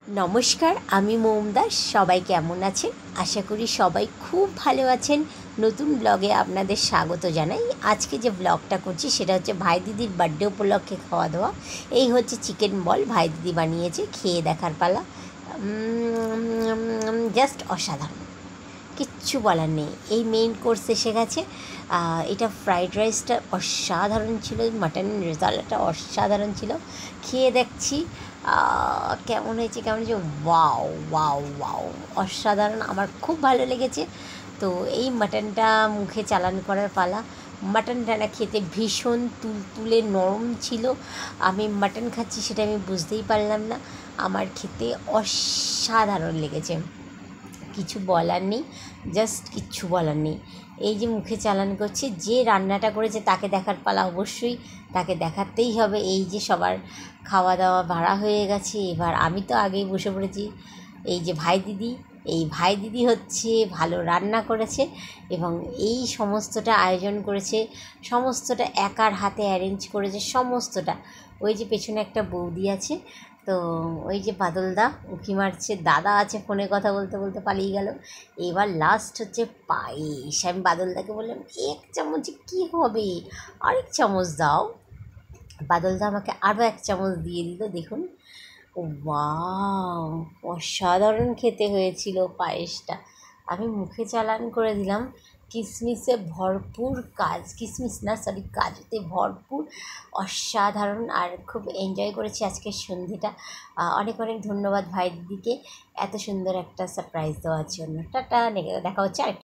নমস্কার, আমি মৌমদাস। সবাই কেমন আছেন? আশা করি সবাই খুব ভালো আছেন। নতুন ব্লগে আপনাদের স্বাগত জানাই। আজকে যে ব্লগটা করছি সেটা হচ্ছে ভাই দিদির বার্থডে উপলক্ষে খাওয়া দাওয়া। এই হচ্ছে চিকেন বল, ভাই দিদি বানিয়েছে, খেয়ে দেখার পালা। জাস্ট অসাধারণ, কিচ্ছু বলার নেই। এই মেইন কোর্স এসে গেছে। এটা ফ্রাইড রাইসটা অসাধারণ ছিল, মাটন রেজাল্টটা অসাধারণ ছিল। খেয়ে দেখছি কেমন হয়েছে ওয়াও ওয়াও ওয়াও, অসাধারণ, আমার খুব ভালো লেগেছে। তো এই মাটনটা মুখে চালান করার পালা। মাটনটা না খেতে ভীষণ তুলতুলে নরম ছিল। আমি মাটন খাচ্ছি সেটা আমি বুঝতেই পারলাম না। আমার খেতে অসাধারণ লেগেছে, কিছু বলার নেই, জাস্ট কিচ্ছু বলার নেই। এই যে মুখে চালান করছে, যে রান্নাটা করেছে তাকে দেখার পালা, অবশ্যই তাকে দেখাতেই হবে। এই যে সবার খাওয়া দাওয়া ভাড়া হয়ে গেছে, এবার আমি তো আগেই বসে পড়েছি। এই যে ভাই দিদি, এই ভাই দিদি হচ্ছে ভালো রান্না করেছে এবং এই সমস্তটা আয়োজন করেছে, সমস্তটা একার হাতে অ্যারেঞ্জ করেছে সমস্তটা। ওই যে পেছনে একটা বৌদি আছে, তো ওই যে বাদলদা উঁকি মারছে, দাদা আছে ফোনে কথা বলতে বলতে পালিয়ে গেল। এবার লাস্ট হচ্ছে পায়েস। আমি বাদলদাকে বললাম, এক চামচে কী হবে, আরেক চামচ দাও। বাদলদা আমাকে আরও এক চামচ দিয়ে দিল। দেখুন, ওয়াও, অসাধারণ খেতে হয়েছিল পায়েসটা। আমি মুখে চালান করে দিলাম। কিশমিশে ভরপুর, কিশমিশ না সরি কাজুতে ভরপুর, অসাধারণ। আর খুব এনজয় করেছি আজকের সন্ধ্যেটা। অনেক অনেক ধন্যবাদ ভাই দিদিকে এত সুন্দর একটা সারপ্রাইজ দেওয়ার জন্য। টাটা, দেখা হচ্ছে আরেকটা।